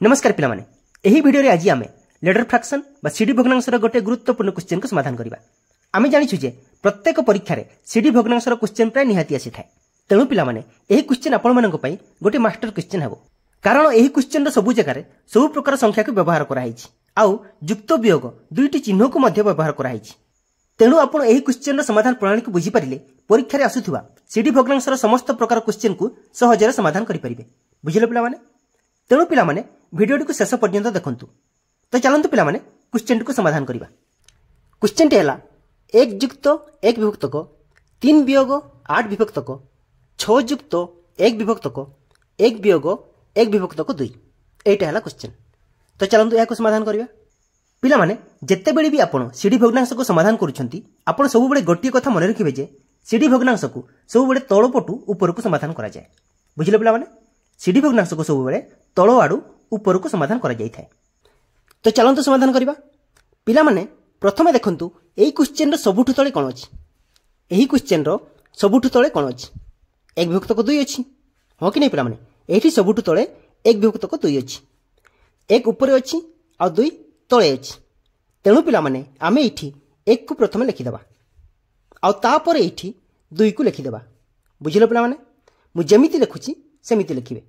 नमस्कार पिलामाने एही वीडियो रे आज आमे लेटर फ्रैक्शन बा सीडी भग्नांशर गोटे गुरुत्वपूर्ण क्वेश्चन को समाधान करिबा। आमे जानिछु जे प्रत्येक परीक्षा रे सीडी भग्नांशर क्वेश्चन प्राय निहाती आसी थाए। तेणु पिलामाने एही क्वेश्चन आपण मानक पई गोटे मास्टर क्वेश्चन हेबो, कारण एही क्वेश्चन रो सबु जगह रे सब प्रकार संख्या को व्यवहार करा हिछि आउ युक्त वियोग दुईटी चिन्ह को मध्य व्यवहार करा हिछि। तेणु आपण एही क्वेश्चन रो समाधान प्रणाली को बुझी परिले परीक्षा रे आसुथिबा सीडी भग्नांशर समस्त प्रकार क्वेश्चन को सहजरे समाधान करि परिबे। बुझिले पिलामाने? तेणु पिलामाने वीडियो को शेष पर्यंत देखंतु। तो चलंतु पिलामाने क्वेश्चन को समाधान करिबा। क्वेश्चन टे हला 1 युक्त 1 विभक्तक 3 वियोग 8 विभक्तक 6 युक्त 1 विभक्तक 1 वियोग 1 विभक्तक 2 एटा हला क्वेश्चन। तो चलंतु या को समाधान करिबा। पिलामाने जेते बेली भी आपण सीडी भग्नांश को समाधान करूछंती आपण सब बेले गोटी कथा मन रखिबे जे सीडी भग्नांश को सब बेले तळ पटु ऊपर को समाधान करा जाय। बुझिले पिलामाने? सीडी भग्नांश को सब बेले तळ आडू ऊपर को समाधान करा जाय थाए। तो चलंतु समाधान करिबा। पिलामाने प्रथमे देखंतु एई क्वेश्चन रो सबुठु तळे कोन अछि। एही क्वेश्चन रो सबुठु तळे कोन अछि? 1 विभक्तक 2 अछि। हो कि नै पिलामाने? एठी सबुठु तळे 1 विभक्तक 2 अछि। 1 ऊपर अछि आ 2 तळे अछि। तेणु पिलामाने आमे एठी 1 को प्रथमे लिखि देबा आ तापर एठी 2 को लिखि देबा। बुझिलो पिलामाने? मु जेमिति लिखुछि सेमिति लिखिबे।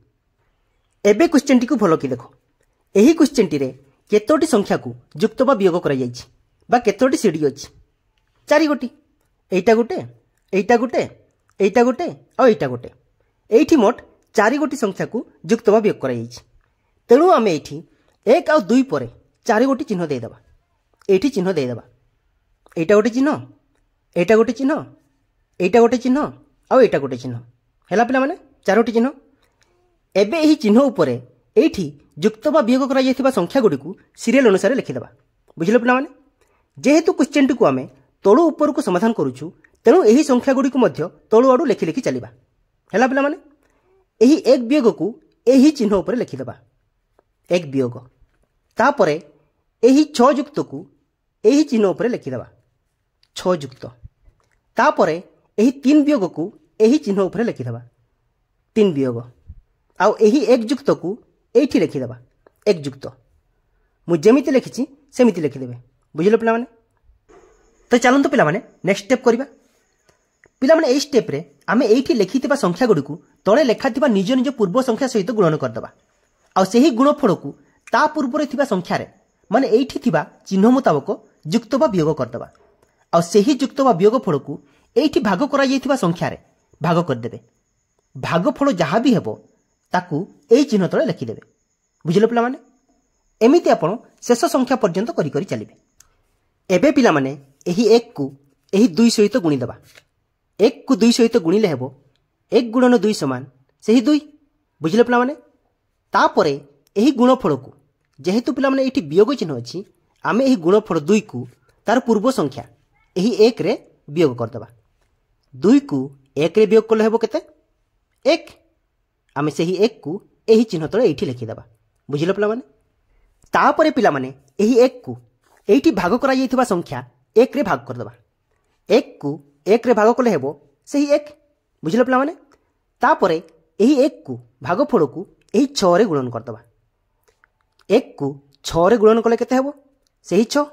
एबे क्वेश्चन टी को भलो कि देखो। एही क्वेश्चन टी रे केतोटी संख्या को युक्त बा वियोग करा जायछि बा केतोटी सीडी अछि? 4 गोटी। एटा गोटे, एटा गोटे, एटा गोटे आ एटा गोटे। एठी मोट 4 गोटी संख्या को युक्त बा वियोग करा जायछि। तेणु आमे एठी 1 आ 2 परे 4 गोटी चिन्ह दे देबा। एठी चिन्ह दे देबा। एटा गोटे चिन्ह, एटा गोटे चिन्ह, एटा गोटे चिन्ह आ एटा गोटे चिन्ह। हैला पिला माने 4 गोटी चिन्ह। एबे एही चिन्ह उपरे एठी युक्त बा वियोग करा जायथिबा संख्या गुडी को सीरियल अनुसार लिखि देबा। बुझिले पिला माने? जेहेतु क्वेश्चन टी को आमे तळु ऊपर को समाधान करूछु तेणु एही संख्या गुडी को मध्य तळु आडू लिखि लिखि चलिबा। हैला पिला माने? एही 1 वियोग को एही चिन्ह उपरे लिखि देबा। 1 वियोग। तापरे एही 6 युक्त को एही चिन्ह उपरे लिखि देबा। 6 युक्त। तापरे एही 3 वियोग को एही चिन्ह उपरे लिखि देबा। 3 वियोग। आउ एही 1 युक्त को एठी लिखि देबा। 1 युक्त। मु जेमिति लिखिछि सेमिति लिखि देबे। बुझिले पिला माने? तो चलंतु पिला माने नेक्स्ट स्टेप करिबा। पिला माने एई स्टेप रे आमे एठी लिखिथिबा संख्या गुडी को तळे लेखाथिबा निज निज पूर्व संख्या सहित गुणन कर देबा। आउ सेही गुणफल को ता पूर्व रे थिबा संख्या रे माने एठी थिबा चिन्ह मुताबिक युक्त बा वियोग कर देबा। आउ सेही युक्त बा वियोग फल को एठी भाग करा जायथिबा संख्या रे भाग कर देबे। भागफल जहा भी हेबो ताकू एई चिन्ह तळे लिखि देबे। बुझिले पिला माने? एमिति आपण शेष संख्या पर्यंत करि करि चलिबे। एबे पिला माने एही 1 को एही 2 सहित गुणी देबा। 1 को 2 सहित गुणिले हेबो 1 गुणन 2 समान सेही 2। बुझिले पिला माने? तापरे एही गुणफल को जेहेतु पिला माने एठी वियोग चिन्ह अछि आमे एही गुणफल 2 को तार पूर्व संख्या एही 1 रे वियोग कर देबा। 2 को 1 रे वियोग करले हेबो केते? 1। आमे सेही 1 को एही चिन्ह तळे एठी लिखि देबा। बुझिले पिला माने? तापरे पिला माने एही 1 को एठी भाग करा जायथिबा संख्या 1 रे भाग कर देबा। 1 को 1 रे भाग करले हेबो सेही 1। बुझिले पिला माने? तापरे एही 1 को भागफल को एही 6 रे गुणन कर देबा। 1 को 6 रे गुणन कले केते हेबो? सेही 6।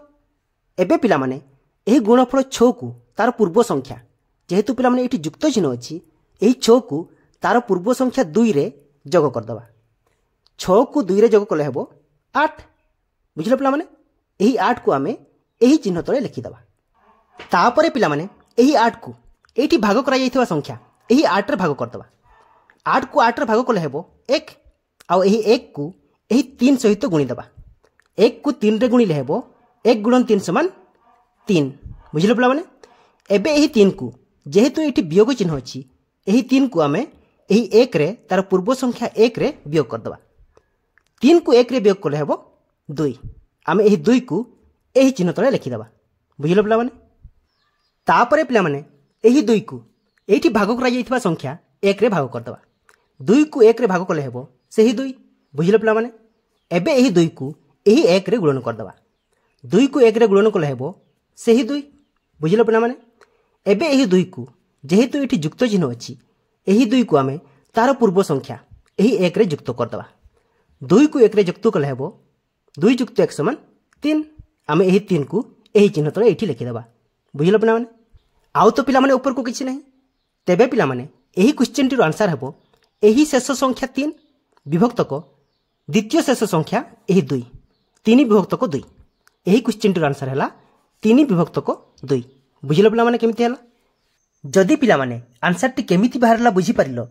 एबे पिला माने एही गुणफल 6 को तार पूर्व संख्या जेहेतु पिला माने एठी युक्त चिन्ह अछि एही 6 को तार पूर्व संख्या 2 रे जोग कर दबा। 6 को 2 रे जोग कले हेबो 8। बुझिले पिला माने? एही 8 को आमे एही चिन्ह तळे लिखि दबा। तापरे पिला माने एही 8 को एठी भाग करा जायथिबा संख्या एही 8 रे भाग कर दबा। 8 को 8 रे भाग कले हेबो 1 आ एही 1 को एही 3 सहित गुणी दबा। 1 को 3 रे गुणिले हेबो 1 गुणन 3 समान 3। बुझिले पिला माने? एबे एही 3 को जेहेतु एठी वियोग चिन्ह अछि एही 3 को आमे एही 1 रे तार पूर्व संख्या 1 रे वियोग कर दबा। 3 को 1 रे वियोग करले हेबो 2। आमे एही 2 को एही चिन्ह तळे लिखि दबा। बुझिले पिला माने? तापरे पिला माने एही 2 को एठी भाग करा जायथिबा संख्या 1 रे भाग कर दबा। 2 को 1 रे भाग करले हेबो सेही 2। बुझिले पिला माने? एबे एही 2 को एही 1 रे गुणन कर दबा। 2 को 1 रे गुणन करले हेबो सेही 2। बुझिले पिला माने? एबे एही 2 को जेहेतु एठी युक्त चिन्ह अछि एही 2 को आमे तार पूर्व संख्या एही 1 रे युक्त कर दबा। 2 को 1 रे युक्त कले हेबो 2 युक्त 1 समान 3 आमे एही 3 को एही चिन्ह तळे एठी लिखि देबा बुझिलो पिला माने आउ तो पिला माने ऊपर को किछि नाही तेबे पिला माने एही क्वेश्चन टी रो आंसर हेबो एही शेष संख्या 3 विभक्त को द्वितीय शेष संख्या एही 2 3 विभक्त को 2 एही क्वेश्चन टी रो आंसर हैला 3 विभक्त को 2 बुझिलो पिला माने केमिति हैला जदि पिला माने आंसर टी केमिति बाहरला बुझी परिलो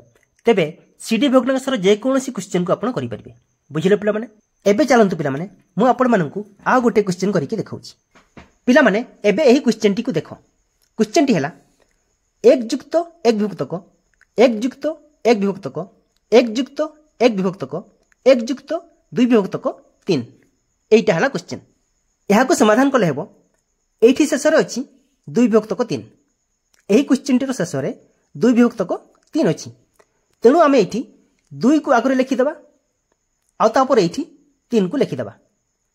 तेबे सीडी भग्नांशर जे कोनोसी क्वेश्चन को आपण करि परिबे बुझिलो पिला माने एबे चलंतु पिला माने मु आपण माननकु आ गोटे क्वेश्चन करिके देखाउची पिला माने एबे एही क्वेश्चन टी को देखो क्वेश्चन टी हैला 1 युक्त 1 विभक्त को 1 युक्त 1 विभक्त को 1 युक्त 1 विभक्त को 1 युक्त 2 विभक्त को 3 एइटा हैला क्वेश्चन एहा को समाधान कले हेबो एठी शेष रे अछि 2 विभक्त को 3 एही क्वेश्चन टी रो शेष रे 2 विभक्त को 3 अछि तेणु आमे एठी 2 को आगरे लिखि देबा आ तापर एठी 3 को लिखि देबा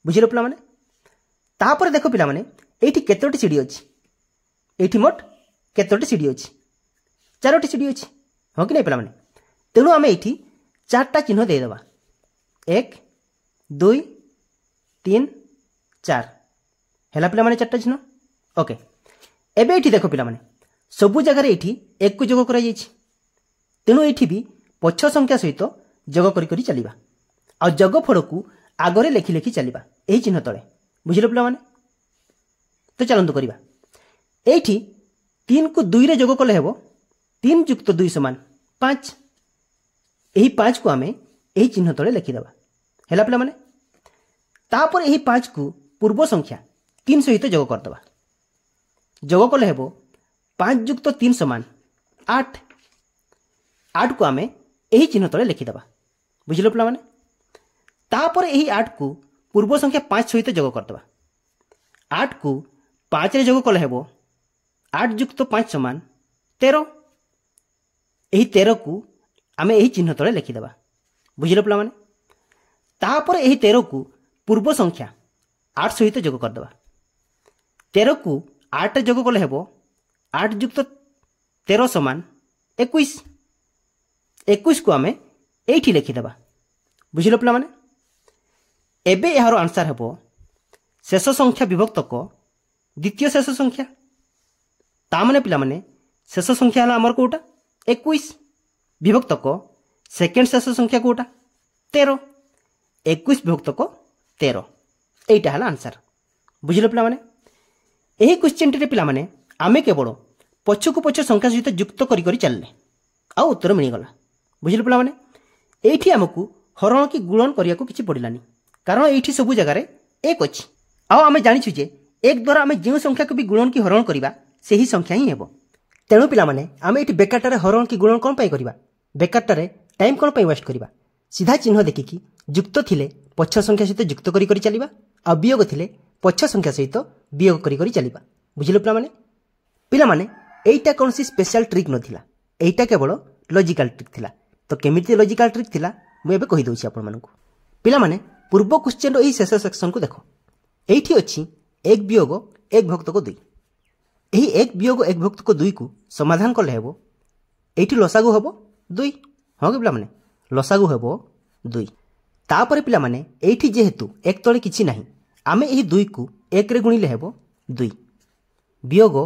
बुझिलो पिला माने तापर देखो पिला माने एठी केतोटी सीडी अछि एठी मोट केतोटी सीडी अछि चारोटी सीडी अछि हो कि नै पिला माने तेणु आमे एठी चारटा चिन्ह दे देबा 1 2 3 4 हैला पिला माने चारटा चिन्ह ओके एबे एठी देखो पिला माने सबु जगह रे एठी 1 को जोग करा जायछि तेणु एठी भी पछ संख्या सहित जोग करी करी चलिबा आ जोग फड़ को आगरे लेखि लेखि चलिबा एही चिन्ह तळे बुझिलो पिला माने तो चलंतु करिबा एठी 3 को 2 रे जोग कले हेबो 3 युक्त 2 समान 5 एही 5 को आमे एही चिन्ह तळे लेखि देबा हैला पिला माने तापर एही 5 को पूर्व संख्या 3 सहित जोग कर देबा जोग कले हेबो 5 युक्त 3 समान 8 8 को आमे एही चिन्ह तळे लेखि देबा बुझिलो पिला माने तापर एही 8 को पूर्व संख्या 5 सहित जोग कर देबा 8 को 5 रे जोग कले हेबो 8 युक्त 5 समान 13 एही 13 को आमे एही चिन्ह तळे लेखि देबा बुझिलो पिला माने तापर एही 13 को पूर्व संख्या 8 सहित जोग कर देबा 13 को 8 रे जोग कले हेबो 8 युक्त 13 समान 21 21 को आमे एठी लेखि देबा बुझिलो पिला माने एबे एहारो आंसर हेबो शेष संख्या विभक्त को द्वितीय शेष संख्या ता माने पिला माने शेष संख्या हला हमर कोटा 21 विभक्त को सेकंड शेष संख्या कोटा 13 21 विभक्त को 13 एटा हला आंसर बुझिलो पिला माने एही क्वेश्चन रे पिला माने आमे केवल पछ को पछ संख्या सहित युक्त करी करी चलले आ उत्तर मिली गला बुझिलो पिला माने एठी हमकु हरण की गुणन करिया को किछि पडिलानी कारण एठी सब जगह रे 1 अछि आ आमे जानि छु जे 1 द्वारा आमे जे संख्या को भी गुणन की हरण करिबा सेही संख्या ही हेबो तेणु पिला माने आमे एठी बेकारटारे हरण की गुणन कोन पई करिबा बेकारटारे टाइम कोन पई वेस्ट करिबा सीधा चिन्ह देखि कि युक्त थिले पछ संख्या सहित युक्त करी करी चलिबा आ वियोग थिले पछ संख्या सहित वियोग करी करी चलिबा बुझिलो पिला माने एइटा कोनसी स्पेशल ट्रिक नथिला एइटा केवल लॉजिकल ट्रिक थिला तो केमिति लॉजिकल ट्रिक थिला मु एबे कहि दउछि आपन मानकु पिला माने पूर्व क्वेश्चन रो एही शेष सेक्शन को देखो एठी अछि 1 वियोग 1 विभक्त को 2 एही 1 वियोग 1 विभक्त को 2 को समाधान करले हेबो एठी लसागु हेबो 2 हो कि पिला माने लसागु हेबो 2 तापर पिला माने एठी जेहेतु एक तळे किछि नाही आमे एही 2 को 1 रे गुणिले हेबो 2 वियोग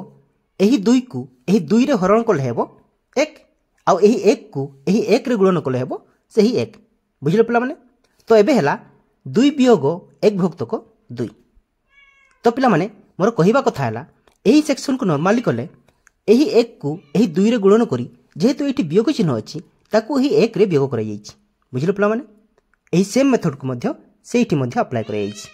एही 2 को एही 2 रे हरण करले हेबो 1 आ एही 1 को एही 1 रे गुणन करले हेबो सेही 1 बुझिलो पिला माने तो एबे हला 2 वियोग 1 विभक्त को 2 तो पिला माने मोर कहिबा कथा हला एही सेक्शन को नॉर्मली कले एही 1 को एही 2 रे गुणन करी जेहेतु एठी वियोग चिन्ह अछि ताकू एही 1 रे वियोग करा जायछि बुझिलो पिला माने एही सेम मेथड को मध्य सेठी मध्य अप्लाई करा जायछि।